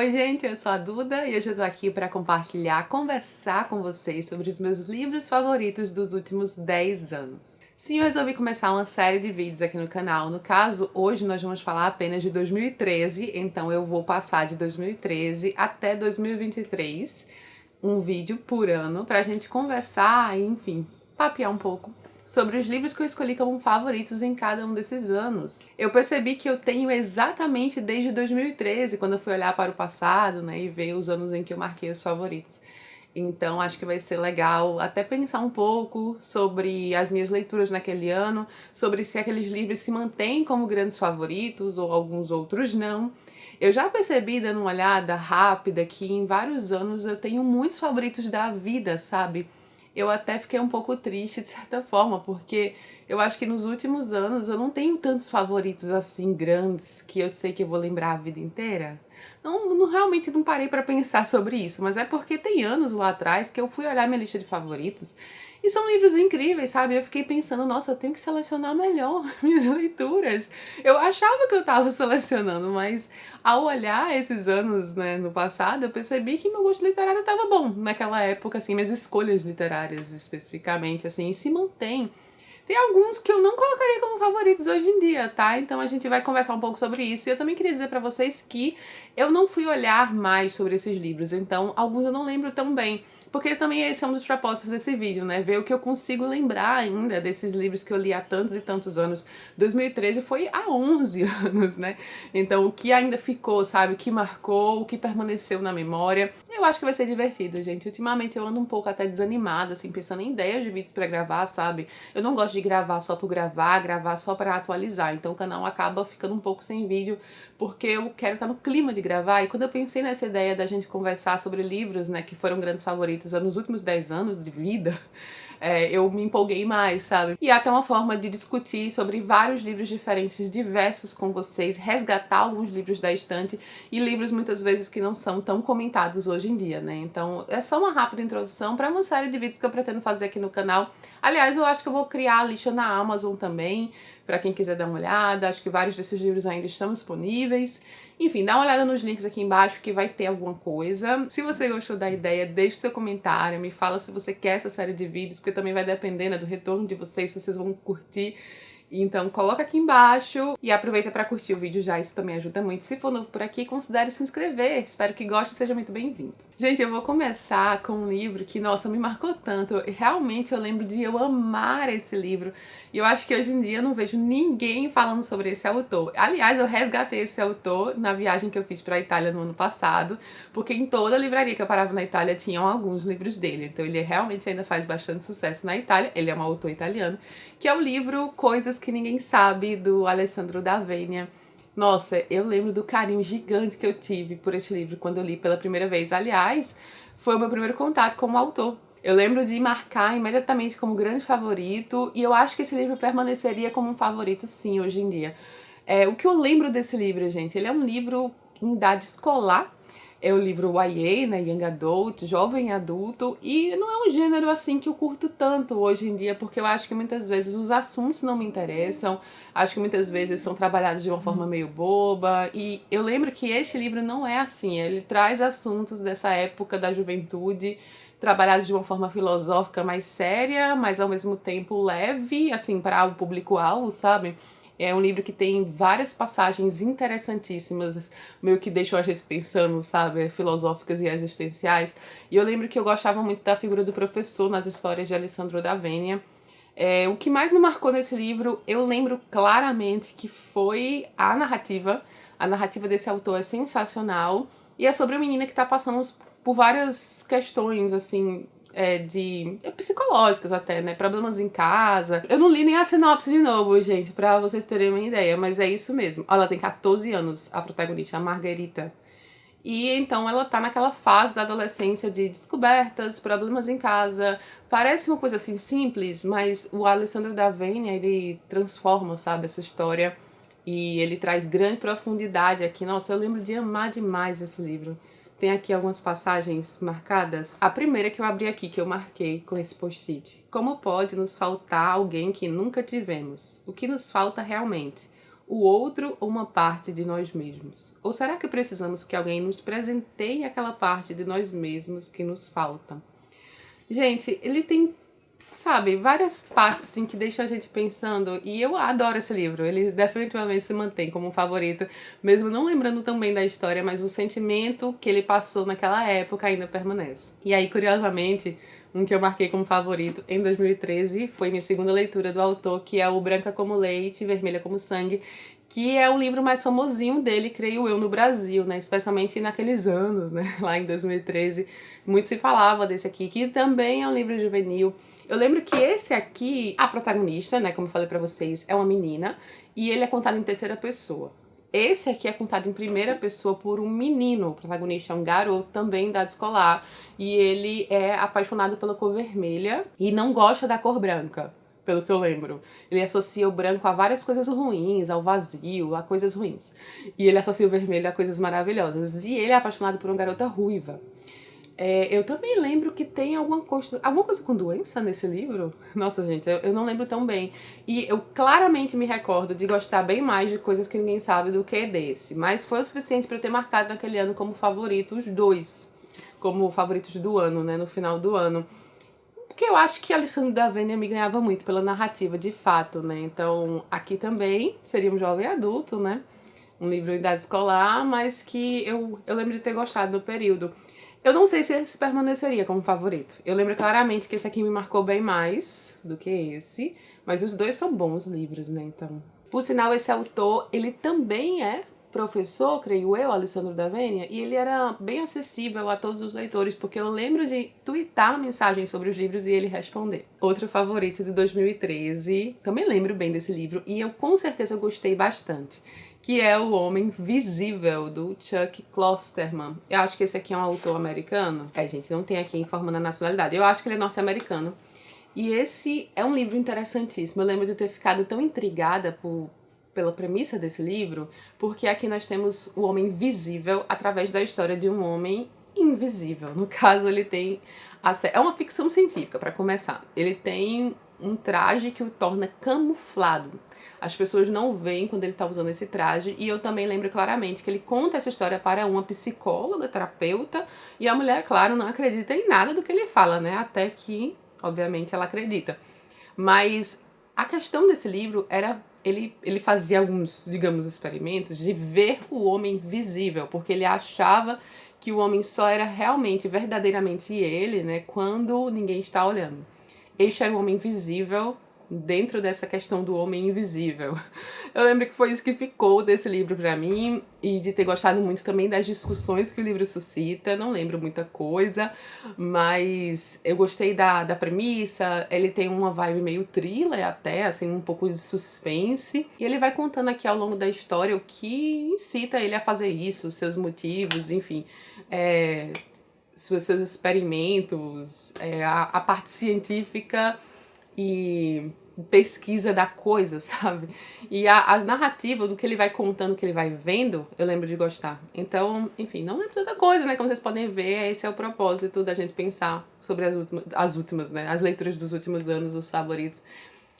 Oi gente, eu sou a Duda e hoje eu tô aqui para compartilhar, conversar com vocês sobre os meus livros favoritos dos últimos 10 anos. Sim, eu resolvi começar uma série de vídeos aqui no canal. No caso, hoje nós vamos falar apenas de 2013, então eu vou passar de 2013 até 2023, um vídeo por ano, pra gente conversar e, enfim, papear um pouco sobre os livros que eu escolhi como favoritos em cada um desses anos. Eu percebi que eu tenho exatamente desde 2013, quando eu fui olhar para o passado, né, e ver os anos em que eu marquei os favoritos. Então acho que vai ser legal até pensar um pouco sobre as minhas leituras naquele ano, sobre se aqueles livros se mantêm como grandes favoritos ou alguns outros não. Eu já percebi, dando uma olhada rápida, que em vários anos eu tenho muitos favoritos da vida, sabe? Eu até fiquei um pouco triste de certa forma, porque eu acho que nos últimos anos eu não tenho tantos favoritos assim grandes que eu sei que eu vou lembrar a vida inteira. Realmente não parei pra pensar sobre isso, mas é porque tem anos lá atrás que eu fui olhar minha lista de favoritos e são livros incríveis, sabe? Eu fiquei pensando, nossa, eu tenho que selecionar melhor minhas leituras. Eu achava que eu tava selecionando, mas ao olhar esses anos, né, no passado, eu percebi que meu gosto literário tava bom naquela época, assim, minhas escolhas literárias especificamente, assim, se mantém. Tem alguns que eu não colocaria como favoritos hoje em dia, tá? Então a gente vai conversar um pouco sobre isso. E eu também queria dizer pra vocês que eu não fui olhar mais sobre esses livros, então alguns eu não lembro tão bem. Porque também esse é um dos propósitos desse vídeo, né? Ver o que eu consigo lembrar ainda desses livros que eu li há tantos e tantos anos. 2013 foi há 11 anos, né? Então o que ainda ficou, sabe? O que marcou, o que permaneceu na memória. Eu acho que vai ser divertido, gente. Ultimamente eu ando um pouco até desanimada, assim, pensando em ideias de vídeos pra gravar, sabe? Eu não gosto de gravar só por gravar só pra atualizar. Então o canal acaba ficando um pouco sem vídeo, porque eu quero estar no clima de gravar. E quando eu pensei nessa ideia da gente conversar sobre livros, né, que foram grandes favoritos nos últimos 10 anos de vida, eu me empolguei mais, sabe? E até uma forma de discutir sobre vários livros diferentes, diversos com vocês, resgatar alguns livros da estante e livros muitas vezes que não são tão comentados hoje em dia, né? Então é só uma rápida introdução para uma série de vídeos que eu pretendo fazer aqui no canal. Aliás, eu acho que eu vou criar a lista na Amazon também, para quem quiser dar uma olhada. Acho que vários desses livros ainda estão disponíveis. Enfim, dá uma olhada nos links aqui embaixo que vai ter alguma coisa. Se você gostou da ideia, deixe seu comentário, me fala se você quer essa série de vídeos, porque também vai depender, né, do retorno de vocês, se vocês vão curtir. Então coloca aqui embaixo e aproveita para curtir o vídeo já, isso também ajuda muito. Se for novo por aqui, considere se inscrever. Espero que goste e seja muito bem-vindo. Gente, eu vou começar com um livro que, nossa, me marcou tanto. Realmente eu lembro de eu amar esse livro. E eu acho que hoje em dia eu não vejo ninguém falando sobre esse autor. Aliás, eu resgatei esse autor na viagem que eu fiz para a Itália no ano passado, porque em toda a livraria que eu parava na Itália tinham alguns livros dele. Então ele realmente ainda faz bastante sucesso na Itália. Ele é um autor italiano, que é o livro Coisas que Ninguém Sabe, do Alessandro D'Avenia. Nossa, eu lembro do carinho gigante que eu tive por esse livro quando eu li pela primeira vez. Aliás, foi o meu primeiro contato com o autor. Eu lembro de marcar imediatamente como grande favorito, e eu acho que esse livro permaneceria como um favorito sim, hoje em dia. O que eu lembro desse livro, gente, ele é um livro em idade escolar. É o livro YA, né, Young Adult, jovem adulto, e não é um gênero assim que eu curto tanto hoje em dia, porque eu acho que muitas vezes os assuntos não me interessam, acho que muitas vezes são trabalhados de uma forma meio boba, e eu lembro que este livro não é assim, ele traz assuntos dessa época da juventude, trabalhados de uma forma filosófica mais séria, mas ao mesmo tempo leve, assim, para o público-alvo, sabe? É um livro que tem várias passagens interessantíssimas, meio que deixam a gente pensando, sabe, filosóficas e existenciais. E eu lembro que eu gostava muito da figura do professor nas histórias de Alessandro D'Avenia. O que mais me marcou nesse livro, eu lembro claramente que foi a narrativa. A narrativa desse autor é sensacional. E é sobre uma menina que está passando por várias questões, assim, psicológicas até, né? Problemas em casa. Eu não li nem a sinopse de novo, gente, pra vocês terem uma ideia, mas é isso mesmo. Ela tem 14 anos, a protagonista, a Margarita. E então ela tá naquela fase da adolescência de descobertas, problemas em casa. Parece uma coisa assim simples, mas o Alessandro D'Avenia, ele transforma, sabe, essa história. E ele traz grande profundidade aqui. Nossa, eu lembro de amar demais esse livro. Tem aqui algumas passagens marcadas. A primeira que eu abri aqui, que eu marquei com esse post-it. Como pode nos faltar alguém que nunca tivemos? O que nos falta realmente? o outro ou uma parte de nós mesmos? Ou será que precisamos que alguém nos presenteie aquela parte de nós mesmos que nos falta? Gente, ele tem, sabe, várias partes assim que deixam a gente pensando, e eu adoro esse livro. Ele definitivamente se mantém como um favorito, mesmo não lembrando tão bem da história, mas o sentimento que ele passou naquela época ainda permanece. E aí, curiosamente, um que eu marquei como favorito em 2013 foi minha segunda leitura do autor, que é o Branca como Leite, Vermelha como Sangue, que é o livro mais famosinho dele, creio eu, no Brasil, né? Especialmente naqueles anos, né? Lá em 2013, muito se falava desse aqui, que também é um livro juvenil. Eu lembro que esse aqui, a protagonista, né, como eu falei pra vocês, é uma menina, e ele é contado em terceira pessoa. Esse aqui é contado em primeira pessoa por um menino, o protagonista é um garoto também da idade escolar, e ele é apaixonado pela cor vermelha e não gosta da cor branca, pelo que eu lembro. Ele associa o branco a várias coisas ruins, ao vazio, a coisas ruins. E ele associa o vermelho a coisas maravilhosas. E ele é apaixonado por uma garota ruiva. Eu também lembro que tem alguma coisa com doença nesse livro. Nossa, gente, eu não lembro tão bem. E eu claramente me recordo de gostar bem mais de Coisas que Ninguém Sabe do que desse. Mas foi o suficiente para eu ter marcado naquele ano como favorito os dois. Como favoritos do ano, né, no final do ano. Porque eu acho que Alessandro da Vênia me ganhava muito pela narrativa, de fato, né? Então, aqui também seria um jovem adulto, né? Um livro em idade escolar, mas que eu lembro de ter gostado do período. Eu não sei se esse permaneceria como favorito. Eu lembro claramente que esse aqui me marcou bem mais do que esse, mas os dois são bons livros, né? Então, por sinal, esse autor, ele também é professor, creio eu, Alessandro da Vênia, e ele era bem acessível a todos os leitores, porque eu lembro de twittar mensagens sobre os livros e ele responder. Outro favorito de 2013, também lembro bem desse livro, e eu com certeza gostei bastante, que é O Homem Visível, do Chuck Klosterman. Eu acho que esse aqui é um autor americano. Gente, não tem aqui informando a nacionalidade. Eu acho que ele é norte-americano. E esse é um livro interessantíssimo. Eu lembro de ter ficado tão intrigada pela premissa desse livro, porque aqui nós temos o homem visível através da história de um homem invisível. No caso, ele tem... É uma ficção científica, para começar. Ele tem um traje que o torna camuflado. As pessoas não veem quando ele está usando esse traje, e eu também lembro claramente que ele conta essa história para uma psicóloga, terapeuta, e a mulher, claro, não acredita em nada do que ele fala, né? Até que, obviamente, ela acredita. Mas a questão desse livro era... Ele fazia alguns, digamos, experimentos de ver o homem visível, porque ele achava que o homem só era realmente, verdadeiramente ele, né, quando ninguém está olhando. Este era o homem visível dentro dessa questão do homem invisível. Eu lembro que foi isso que ficou desse livro pra mim, e de ter gostado muito também das discussões que o livro suscita. Não lembro muita coisa, mas eu gostei da premissa. Ele tem uma vibe meio thriller até, assim, um pouco de suspense, e ele vai contando aqui ao longo da história o que incita ele a fazer isso, os seus motivos, enfim, seus experimentos, a parte científica e pesquisa da coisa, sabe? E a narrativa do que ele vai contando, que ele vai vendo, eu lembro de gostar. Então, enfim, não lembro tanta coisa, né? Como vocês podem ver, esse é o propósito da gente pensar sobre as últimas, né? As leituras dos últimos anos, os favoritos.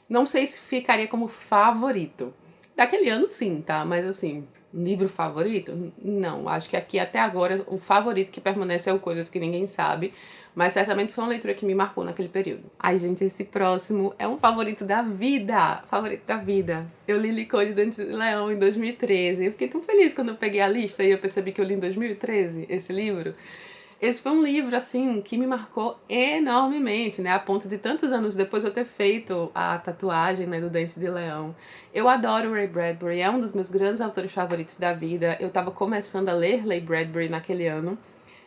Não sei se ficaria como favorito. Daquele ano, sim, tá? Mas, assim, livro favorito? Não. Acho que aqui, até agora, o favorito que permanece é o Coisas que Ninguém Sabe. Mas certamente foi uma leitura que me marcou naquele período. Ai, gente, esse próximo é um favorito da vida. Favorito da vida. Eu li Licor de Dente de Leão em 2013. Eu fiquei tão feliz quando eu peguei a lista e eu percebi que eu li em 2013 esse livro. Esse foi um livro, assim, que me marcou enormemente, né? A ponto de tantos anos depois eu ter feito a tatuagem, né, do Dente de Leão. Eu adoro Ray Bradbury, é um dos meus grandes autores favoritos da vida. Eu tava começando a ler Ray Bradbury naquele ano,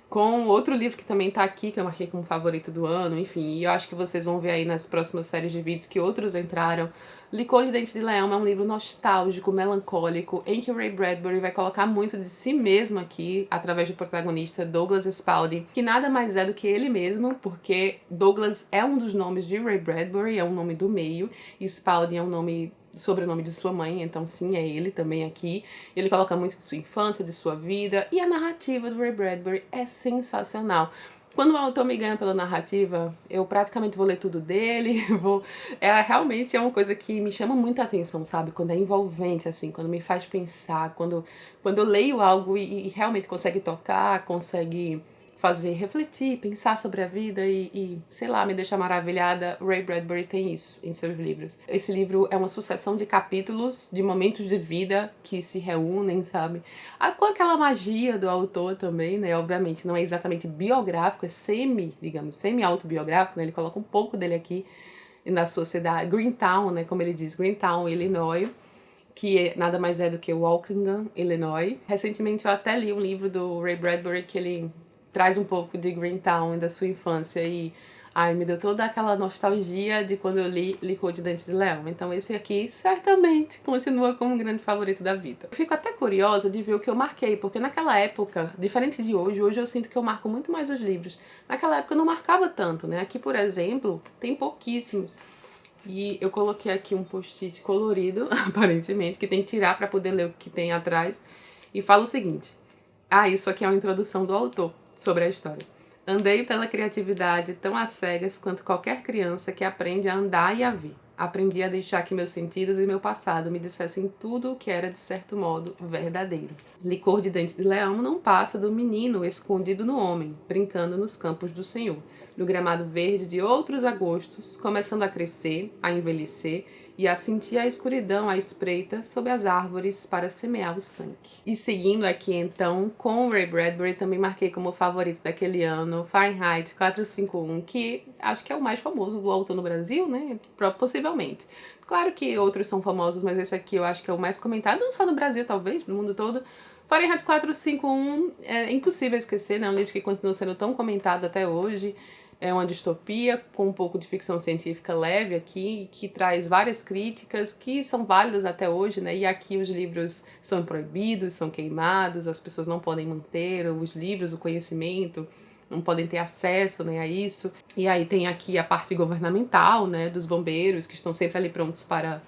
com outro livro que também tá aqui, que eu marquei como favorito do ano, enfim. E eu acho que vocês vão ver aí nas próximas séries de vídeos que outros entraram. Licor de Dente de Leão é um livro nostálgico, melancólico, em que o Ray Bradbury vai colocar muito de si mesmo aqui, através do protagonista Douglas Spalding, que nada mais é do que ele mesmo, porque Douglas é um dos nomes de Ray Bradbury, é um nome do meio, e Spalding é um sobrenome de sua mãe, então sim, é ele também aqui. Ele coloca muito de sua infância, de sua vida, e a narrativa do Ray Bradbury é sensacional. Quando o autor me ganha pela narrativa, eu praticamente vou ler tudo dele, realmente é uma coisa que me chama muita atenção, sabe? Quando é envolvente, assim, quando me faz pensar, quando eu leio algo e realmente consegue tocar, consegue fazer refletir, pensar sobre a vida sei lá, me deixar maravilhada. Ray Bradbury tem isso em seus livros. Esse livro é uma sucessão de capítulos, de momentos de vida que se reúnem, sabe? Com aquela magia do autor também, né? Obviamente não é exatamente biográfico, é semi-autobiográfico, né? Ele coloca um pouco dele aqui na sua cidade, Greentown, né? Como ele diz, Greentown, Illinois, que nada mais é do que Waukegan, Illinois. Recentemente eu até li um livro do Ray Bradbury que ele traz um pouco de Greentown e da sua infância e me deu toda aquela nostalgia de quando eu li Licor de Dente de Leão. Então esse aqui certamente continua como um grande favorito da vida. Eu fico até curiosa de ver o que eu marquei, porque naquela época, diferente de hoje eu sinto que eu marco muito mais os livros. Naquela época eu não marcava tanto, né? Aqui, por exemplo, tem pouquíssimos. E eu coloquei aqui um post-it colorido, aparentemente, que tem que tirar para poder ler o que tem atrás. E fala o seguinte: isso aqui é uma introdução do autor sobre a história. Andei pela criatividade tão às cegas quanto qualquer criança que aprende a andar e a ver. Aprendi a deixar que meus sentidos e meu passado me dissessem tudo o que era, de certo modo, verdadeiro. Licor de Dente de Leão não passa do menino escondido no homem, brincando nos campos do Senhor, no gramado verde de outros agostos, começando a crescer, a envelhecer e a sentir a escuridão à espreita sob as árvores para semear o sangue. E seguindo aqui então com o Ray Bradbury, também marquei como favorito daquele ano Fahrenheit 451, que acho que é o mais famoso do autor no Brasil, né? Possivelmente. Claro que outros são famosos, mas esse aqui eu acho que é o mais comentado, não só no Brasil, talvez, no mundo todo. Fahrenheit 451 é impossível esquecer, né? É um livro que continua sendo tão comentado até hoje. É uma distopia com um pouco de ficção científica leve aqui, que traz várias críticas que são válidas até hoje, né? E aqui os livros são proibidos, são queimados, as pessoas não podem manter os livros, o conhecimento, não podem ter acesso, né, a isso. E aí tem aqui a parte governamental, né, dos bombeiros, que estão sempre ali prontos para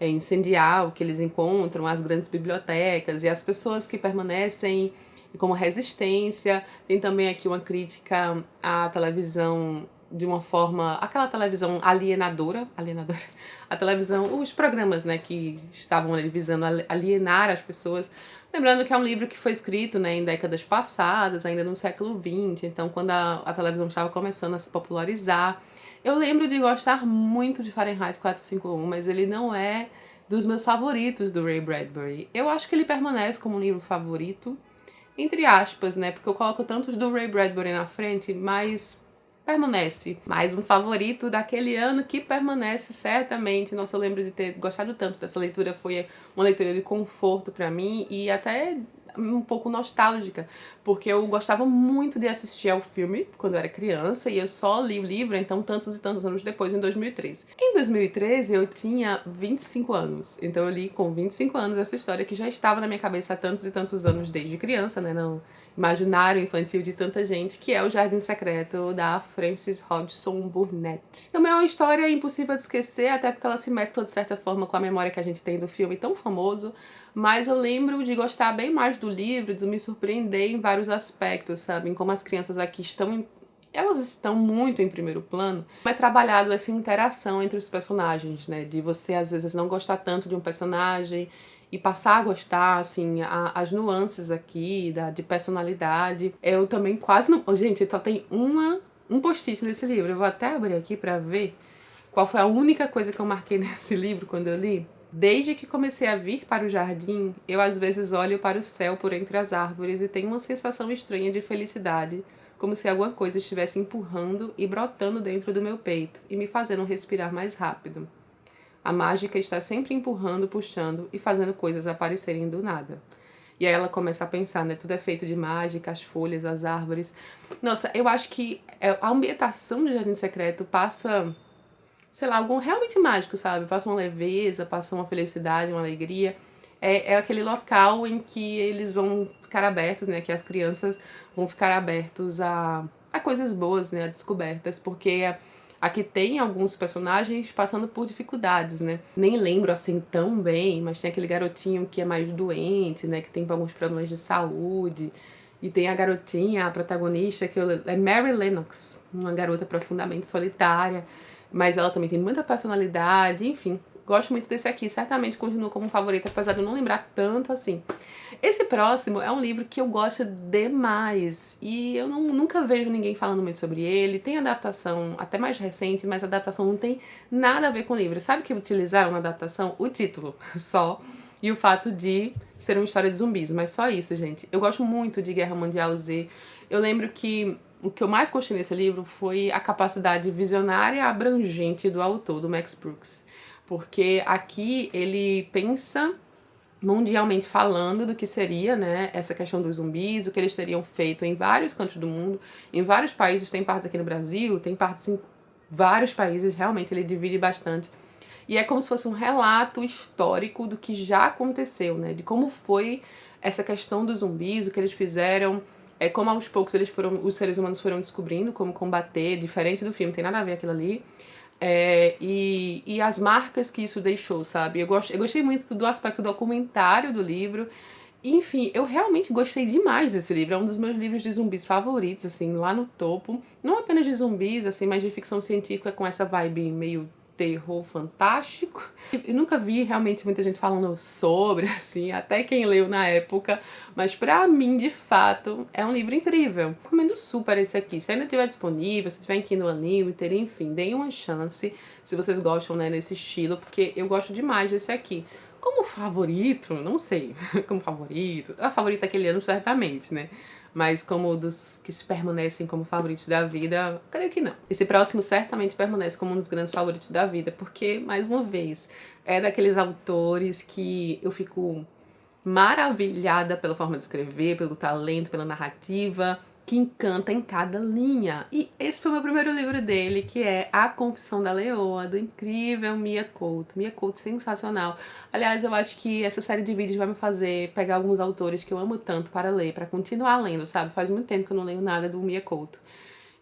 incendiar o que eles encontram, as grandes bibliotecas, e as pessoas que permanecem como resistência. Tem também aqui uma crítica à televisão de uma forma, aquela televisão alienadora, a televisão, os programas, né, que estavam ali visando alienar as pessoas. Lembrando que é um livro que foi escrito, né, em décadas passadas, ainda no século XX, então quando a televisão estava começando a se popularizar. Eu lembro de gostar muito de Fahrenheit 451, mas ele não é dos meus favoritos do Ray Bradbury. Eu acho que ele permanece como um livro favorito, entre aspas, né? Porque eu coloco tantos do Ray Bradbury na frente, mas permanece. Mais um favorito daquele ano que permanece certamente. Nossa, eu lembro de ter gostado tanto dessa leitura. Foi uma leitura de conforto pra mim e até um pouco nostálgica, porque eu gostava muito de assistir ao filme quando eu era criança e eu só li o livro, então, tantos e tantos anos depois, em 2013. Em 2013, eu tinha 25 anos, então eu li com 25 anos essa história que já estava na minha cabeça há tantos e tantos anos desde criança, né, no imaginário infantil de tanta gente, que é O Jardim Secreto, da Frances Hodgson Burnett. Também é uma história impossível de esquecer, até porque ela se mescla de certa forma com a memória que a gente tem do filme tão famoso, mas eu lembro de gostar bem mais do livro, de me surpreender em vários aspectos, sabe? Em como as crianças aqui elas estão muito em primeiro plano. É trabalhado essa interação entre os personagens, né? De você, às vezes, não gostar tanto de um personagem e passar a gostar, assim, as nuances aqui de personalidade. Eu também quase não... Gente, só tem um post-it nesse livro. Eu vou até abrir aqui pra ver qual foi a única coisa que eu marquei nesse livro quando eu li. Desde que comecei a vir para o jardim, eu às vezes olho para o céu por entre as árvores e tenho uma sensação estranha de felicidade, como se alguma coisa estivesse empurrando e brotando dentro do meu peito e me fazendo respirar mais rápido. A mágica está sempre empurrando, puxando e fazendo coisas aparecerem do nada. E aí ela começa a pensar, né? Tudo é feito de mágica, as folhas, as árvores. Nossa, eu acho que a ambientação do Jardim Secreto passa, sei lá, algo realmente mágico, sabe? Passa uma leveza, passa uma felicidade, uma alegria. É aquele local em que eles vão ficar abertos, né? Que as crianças vão ficar abertos a coisas boas, né? A descobertas, porque aqui tem alguns personagens passando por dificuldades, né? Nem lembro assim tão bem, mas tem aquele garotinho que é mais doente, né? Que tem alguns problemas de saúde. E tem a garotinha, a protagonista, é Mary Lennox, uma garota profundamente solitária, mas ela também tem muita personalidade, enfim. Gosto muito desse aqui, certamente continua como favorito, apesar de eu não lembrar tanto assim. Esse próximo é um livro que eu gosto demais e eu nunca vejo ninguém falando muito sobre ele. Tem adaptação até mais recente, mas a adaptação não tem nada a ver com o livro. Sabe o que utilizaram na adaptação? O título, só. E o fato de ser uma história de zumbis, mas só isso, gente. Eu gosto muito de Guerra Mundial Z. Eu lembro que o que eu mais gostei nesse livro foi a capacidade visionária e abrangente do autor, do Max Brooks. Porque aqui ele pensa mundialmente falando do que seria, né, essa questão dos zumbis, o que eles teriam feito em vários cantos do mundo, em vários países, tem partes aqui no Brasil, tem partes em vários países, realmente ele divide bastante. E é como se fosse um relato histórico do que já aconteceu, né, de como foi essa questão dos zumbis, o que eles fizeram, como aos poucos os seres humanos foram descobrindo como combater, diferente do filme, tem nada a ver aquilo ali. E as marcas que isso deixou, sabe? Eu gostei muito do aspecto documentário do livro. Enfim, eu realmente gostei demais desse livro. É um dos meus livros de zumbis favoritos, assim, lá no topo. Não apenas de zumbis, assim, mas de ficção científica com essa vibe meio terror fantástico. Eu nunca vi realmente muita gente falando sobre, assim, até quem leu na época, mas pra mim, de fato, é um livro incrível. Recomendo super esse aqui. Se ainda estiver disponível, se tiver em Kindle Unlimited, enfim, deem uma chance, se vocês gostam, né, desse estilo, porque eu gosto demais desse aqui. Como favorito, não sei, como favorito, a favorita daquele ano certamente, né? Mas como dos que se permanecem como favoritos da vida, creio que não. Esse próximo certamente permanece como um dos grandes favoritos da vida, porque, mais uma vez, é daqueles autores que eu fico maravilhada pela forma de escrever, pelo talento, pela narrativa, que encanta em cada linha. E esse foi o meu primeiro livro dele, que é A Confissão da Leoa, do incrível Mia Couto. Mia Couto, sensacional. Aliás, eu acho que essa série de vídeos vai me fazer pegar alguns autores que eu amo tanto para ler, para continuar lendo, sabe? Faz muito tempo que eu não leio nada do Mia Couto.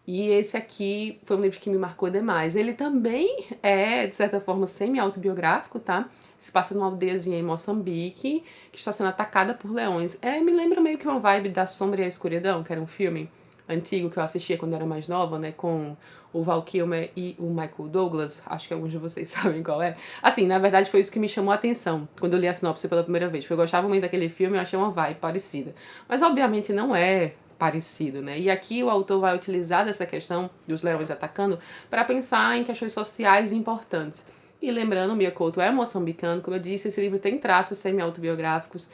E esse aqui foi um livro que me marcou demais. Ele também é, de certa forma, semi-autobiográfico, tá? Se passa numa aldeiazinha em Moçambique, que está sendo atacada por leões. Me lembra meio que uma vibe da Sombra e a Escuridão, que era um filme antigo que eu assistia quando eu era mais nova, né? Com o Val Kilmer e o Michael Douglas. Acho que alguns de vocês sabem qual é. Assim, na verdade foi isso que me chamou a atenção quando eu li a sinopse pela primeira vez. Porque eu gostava muito daquele filme e eu achei uma vibe parecida. Mas obviamente não é parecido, né? E aqui o autor vai utilizar dessa questão dos leões atacando para pensar em questões sociais importantes. E lembrando, Mia Couto é moçambicano, como eu disse, esse livro tem traços semi-autobiográficos,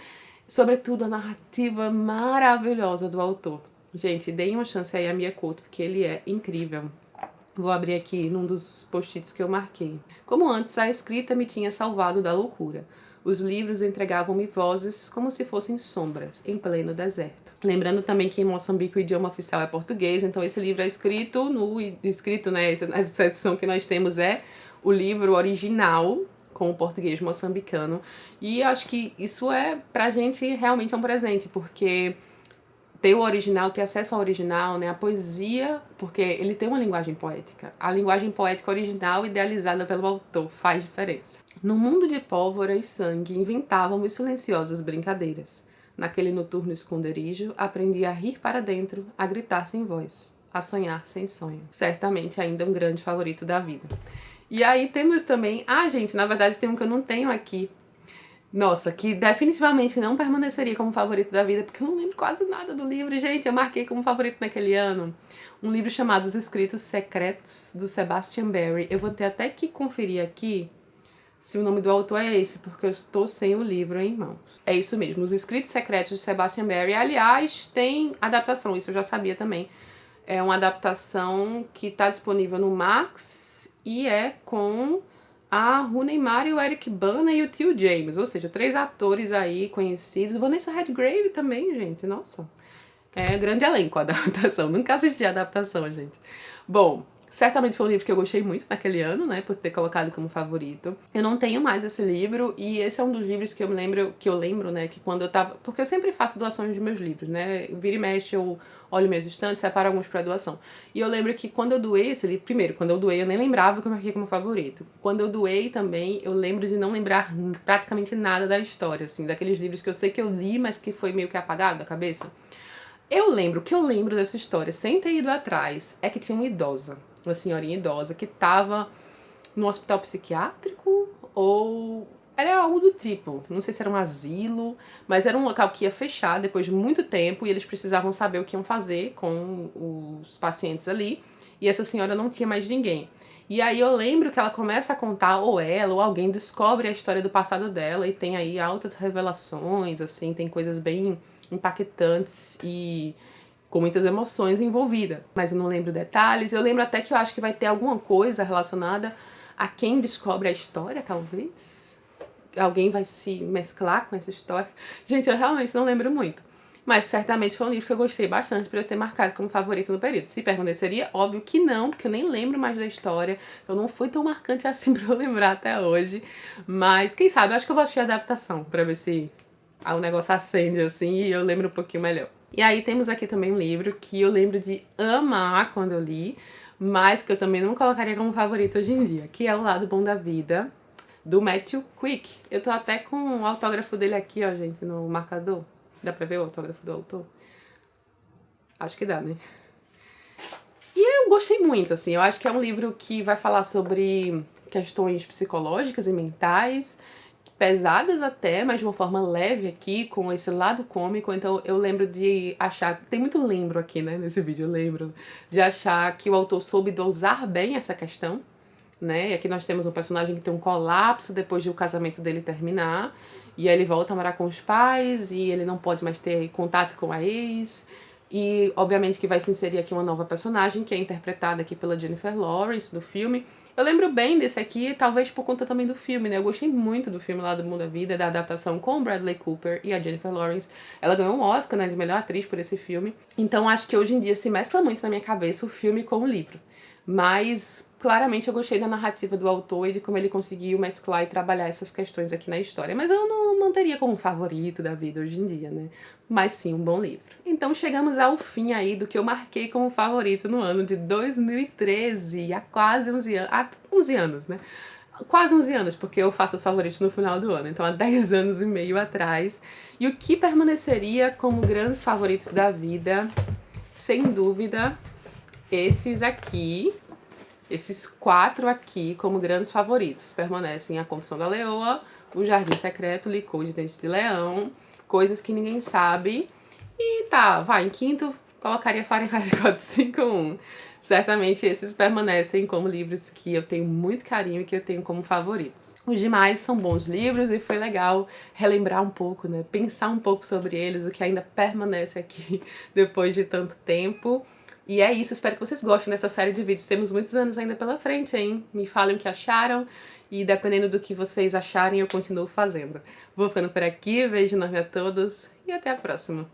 sobretudo a narrativa maravilhosa do autor. Gente, deem uma chance aí a Mia Couto, porque ele é incrível. Vou abrir aqui num dos post-its que eu marquei. Como antes, a escrita me tinha salvado da loucura. Os livros entregavam-me vozes como se fossem sombras, em pleno deserto. Lembrando também que em Moçambique o idioma oficial é português, então esse livro é escrito, né, essa edição que nós temos é o livro original, com o português moçambicano, e acho que isso pra gente realmente é um presente, porque ter o original, ter acesso ao original, né, a poesia, porque ele tem uma linguagem poética. A linguagem poética original, idealizada pelo autor, faz diferença. No mundo de pólvora e sangue, inventávamos silenciosas brincadeiras. Naquele noturno esconderijo, aprendi a rir para dentro, a gritar sem voz, a sonhar sem sonho. Certamente ainda um grande favorito da vida. E aí temos também... gente, na verdade tem um que eu não tenho aqui. Nossa, que definitivamente não permaneceria como favorito da vida, porque eu não lembro quase nada do livro. Gente, eu marquei como favorito naquele ano um livro chamado Os Escritos Secretos, do Sebastian Barry. Eu vou ter até que conferir aqui se o nome do autor é esse, porque eu estou sem o livro em mãos. É isso mesmo, Os Escritos Secretos de Sebastian Barry. Aliás, tem adaptação, isso eu já sabia também. É uma adaptação que está disponível no Max e é com a Rooney Mara, o Eric Bana e o Tio James, ou seja, 3 atores aí conhecidos. Vanessa Redgrave também, gente, nossa. É grande elenco a adaptação, nunca assisti a adaptação, gente. Bom, certamente foi um livro que eu gostei muito naquele ano, né, por ter colocado como favorito. Eu não tenho mais esse livro e esse é um dos livros que eu lembro, né, que quando eu tava... Porque eu sempre faço doações de meus livros, né, vira e mexe eu olho meus estantes, separo alguns para doação. E eu lembro que quando eu doei esse livro, primeiro, quando eu doei eu nem lembrava que eu marquei como favorito. Quando eu doei também, eu lembro de não lembrar praticamente nada da história, assim, daqueles livros que eu sei que eu li, mas que foi meio que apagado da cabeça. O que eu lembro dessa história, sem ter ido atrás, é que tinha uma senhorinha idosa, que tava no hospital psiquiátrico ou era algo do tipo. Não sei se era um asilo, mas era um local que ia fechar depois de muito tempo e eles precisavam saber o que iam fazer com os pacientes ali. E essa senhora não tinha mais ninguém. E aí eu lembro que ela começa a contar, ou ela, ou alguém descobre a história do passado dela e tem aí altas revelações, assim, tem coisas bem impactantes e com muitas emoções envolvidas. Mas eu não lembro detalhes. Eu lembro até que eu acho que vai ter alguma coisa relacionada a quem descobre a história, talvez. Alguém vai se mesclar com essa história. Gente, eu realmente não lembro muito. Mas certamente foi um livro que eu gostei bastante por eu ter marcado como favorito no período. Se perguntar seria, óbvio que não, porque eu nem lembro mais da história. Então não foi tão marcante assim pra eu lembrar até hoje. Mas quem sabe, eu acho que eu vou assistir a adaptação pra ver se o negócio acende assim e eu lembro um pouquinho melhor. E aí temos aqui também um livro que eu lembro de amar quando eu li, mas que eu também não colocaria como favorito hoje em dia, que é O Lado Bom da Vida, do Matthew Quick. Eu tô até com o autógrafo dele aqui, ó, gente, no marcador. Dá pra ver o autógrafo do autor? Acho que dá, né? E eu gostei muito, assim. Eu acho que é um livro que vai falar sobre questões psicológicas e mentais, pesadas até, mas de uma forma leve aqui, com esse lado cômico. Então eu lembro de achar, tem muito lembro aqui, né, nesse vídeo, eu lembro de achar que o autor soube dosar bem essa questão, né, e aqui nós temos um personagem que tem um colapso depois de o casamento dele terminar, e aí ele volta a morar com os pais, e ele não pode mais ter contato com a ex, e obviamente que vai se inserir aqui uma nova personagem, que é interpretada aqui pela Jennifer Lawrence, do filme. Eu lembro bem desse aqui, talvez por conta também do filme, né? Eu gostei muito do filme lá do Mundo da Vida, da adaptação com o Bradley Cooper e a Jennifer Lawrence. Ela ganhou um Oscar, né, de melhor atriz por esse filme. Então acho que hoje em dia se mescla muito na minha cabeça o filme com o livro. Mas claramente eu gostei da narrativa do autor e de como ele conseguiu mesclar e trabalhar essas questões aqui na história. Mas eu não manteria como favorito da vida hoje em dia, né? Mas sim, um bom livro. Então chegamos ao fim aí do que eu marquei como favorito no ano de 2013, há quase 11 anos, há 11 anos, né? Quase 11 anos, porque eu faço os favoritos no final do ano, então há 10 anos e meio atrás. E o que permaneceria como grandes favoritos da vida, sem dúvida, esses aqui, esses 4 aqui como grandes favoritos. Permanecem A Confissão da Leoa, O Jardim Secreto, Licor de Dentes de Leão, Coisas que Ninguém Sabe. E tá, vai, em quinto, colocaria Fahrenheit 451. Certamente esses permanecem como livros que eu tenho muito carinho e que eu tenho como favoritos. Os demais são bons livros e foi legal relembrar um pouco, né? Pensar um pouco sobre eles, o que ainda permanece aqui depois de tanto tempo. E é isso, espero que vocês gostem dessa série de vídeos. Temos muitos anos ainda pela frente, hein? Me falem o que acharam e dependendo do que vocês acharem, eu continuo fazendo. Vou ficando por aqui, beijo enorme a todos e até a próxima!